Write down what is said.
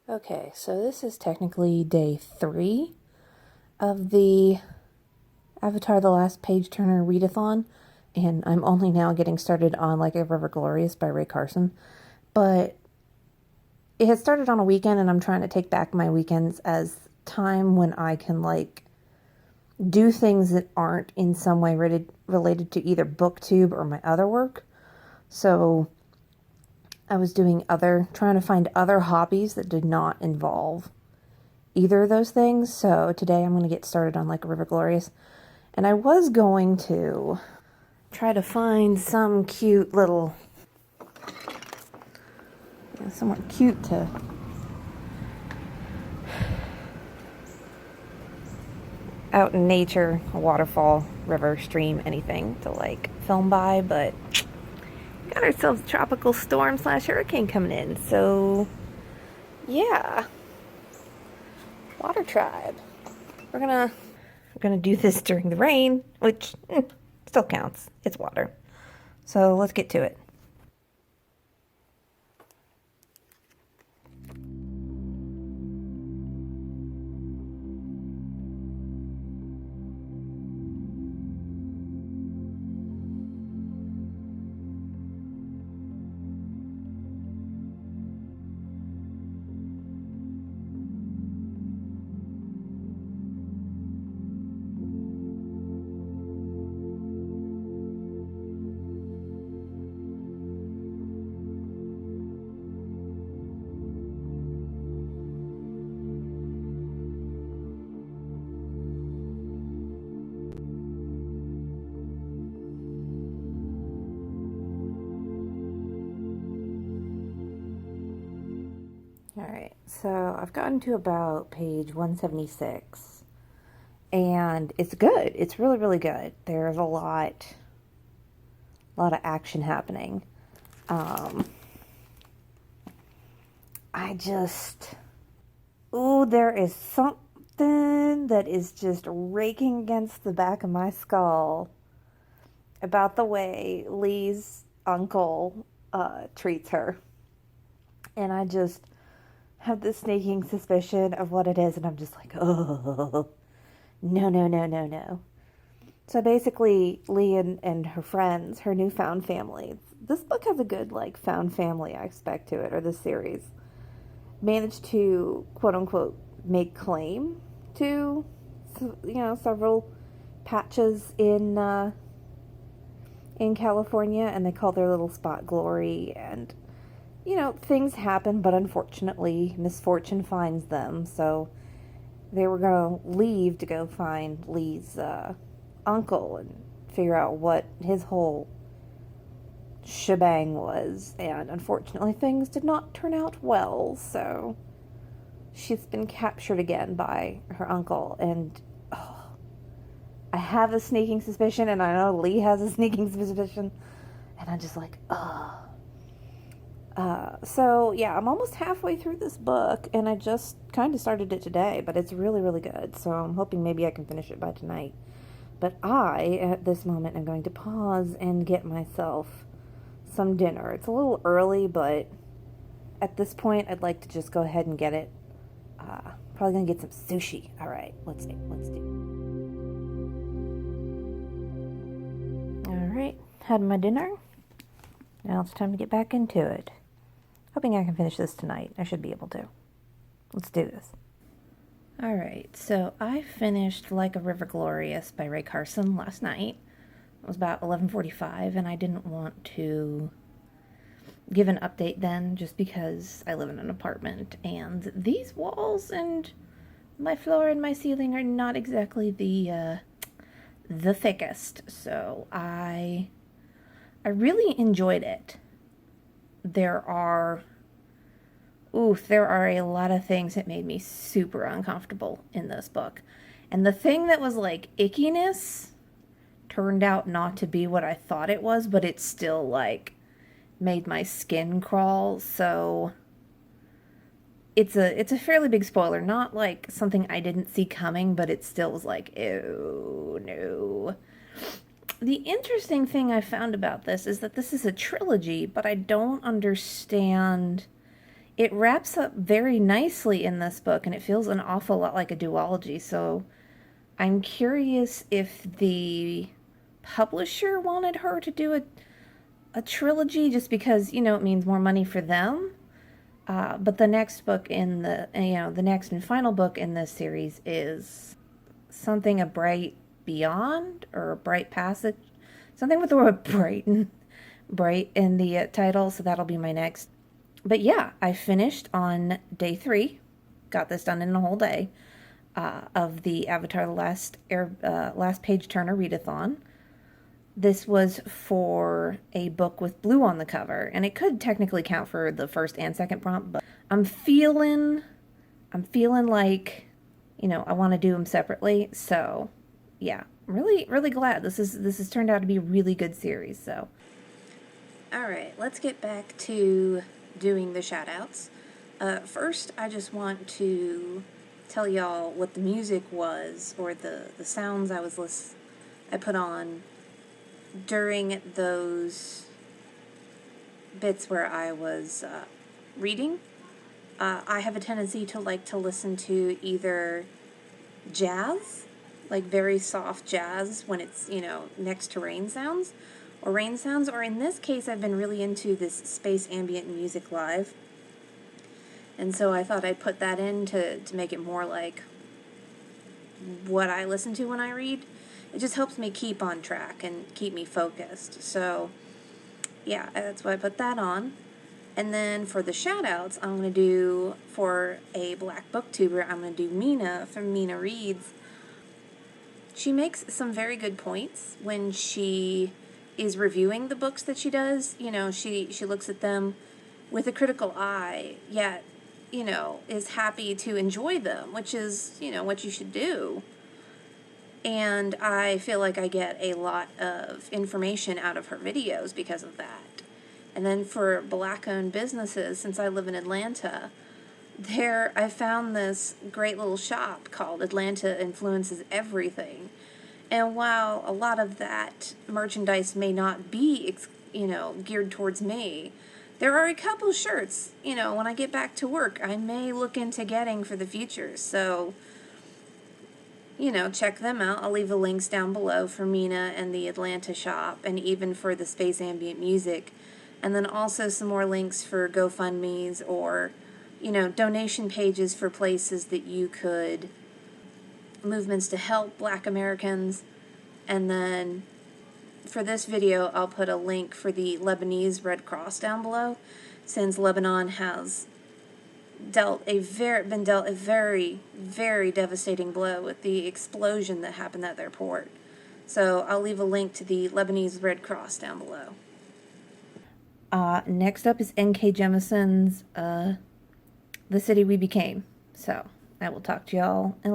Okay, so this is technically day 3 of the Avatar The Last Page Turner Readathon, and I'm only now getting started on Like a River Glorious by Rae Carson. But it had started on a weekend, and I'm trying to take back my weekends as time when I can, do things that aren't in some way related to either BookTube or my other work. So I was trying to find other hobbies that did not involve either of those things. So today I'm going to get started on Like a River Glorious. And I was going to try to find some cute little, somewhat cute to out in nature, a waterfall, river, stream, anything to film by, but got ourselves a tropical storm / hurricane coming in. So yeah, water tribe. We're gonna do this during the rain, which still counts. It's water. So let's get to it. Alright, so I've gotten to about page 176, and it's good. It's really, really good. There's a lot of action happening. There is something that is just raking against the back of my skull about the way Lee's uncle treats her. And I just have this sneaking suspicion of what it is, and I'm just like, oh, no, no, no, no, no. So basically, Lee and her friends, her newfound family, this book has a good, found family aspect to it, or this series, managed to, quote-unquote, make claim to, several patches in California, and they call their little spot Glory, and things happen, but unfortunately, misfortune finds them. So they were going to leave to go find Lee's uncle and figure out what his whole shebang was. And unfortunately, things did not turn out well. So she's been captured again by her uncle. And I have a sneaking suspicion, and I know Lee has a sneaking suspicion. And I'm just like, oh. So yeah, I'm almost halfway through this book, and I just kind of started it today, but it's really, really good. So I'm hoping maybe I can finish it by tonight. But I, at this moment, am going to pause and get myself some dinner. It's a little early, but at this point, I'd like to just go ahead and get it. Probably gonna get some sushi. All right, let's do. All right, had my dinner. Now it's time to get back into it. Hoping I can finish this tonight. I should be able to. Let's do this. Alright, so I finished Like a River Glorious by Rae Carson last night. It was about 11:45, and I didn't want to give an update then, just because I live in an apartment, and these walls and my floor and my ceiling are not exactly the thickest. So I really enjoyed it. There are a lot of things that made me super uncomfortable in this book. And the thing that was ickiness turned out not to be what I thought it was, but it still made my skin crawl. So it's a fairly big spoiler, not something I didn't see coming, but it still was ew, no. The interesting thing I found about this is that this is a trilogy, but I don't understand it wraps up very nicely in this book, and it feels an awful lot like a duology. So I'm curious if the publisher wanted her to do a trilogy just because, you know, it means more money for them. But the next book in the next and final book in this series is something a bright beyond or a bright passage, something with the word bright in the title. So that'll be my next. But yeah, I finished on day 3, got this done in a whole day of the Avatar: Last Page Turner Readathon. This was for a book with blue on the cover, and it could technically count for the first and second prompt, but I'm feeling like, you know, I want to do them separately. So, yeah, I'm really glad this has turned out to be a really good series. So, all right, let's get back to doing the shout-outs. First, I just want to tell y'all what the music was, or the sounds I put on during those bits where I was reading. I have a tendency to like to listen to either jazz, like very soft jazz when it's, you know, next to rain sounds, or in this case I've been really into this space ambient music live. And so I thought I'd put that in to make it more like what I listen to when I read. It just helps me keep on track and keep me focused. So, yeah, that's why I put that on. And then for the shout-outs, I'm going to do, for a black booktuber, I'm going to do Mina from Mina Reads. She makes some very good points when she is reviewing the books that she does. You know, she looks at them with a critical eye, yet, you know, is happy to enjoy them, which is, you know, what you should do. And I feel like I get a lot of information out of her videos because of that. And then for Black-owned businesses, since I live in Atlanta, I found this great little shop called Atlanta Influences Everything. And while a lot of that merchandise may not be, you know, geared towards me, there are a couple shirts, you know, when I get back to work, I may look into getting for the future. So, you know, check them out. I'll leave the links down below for Mina and the Atlanta shop, and even for the Space Ambient Music. And then also some more links for GoFundMes or, you know, donation pages for places that you could, movements to help Black Americans. And then for this video, I'll put a link for the Lebanese Red Cross down below, since Lebanon has been dealt a very, very devastating blow with the explosion that happened at their port. So I'll leave a link to the Lebanese Red Cross down below. Next up is N.K. Jemison's The City We Became. So I will talk to y'all in a little.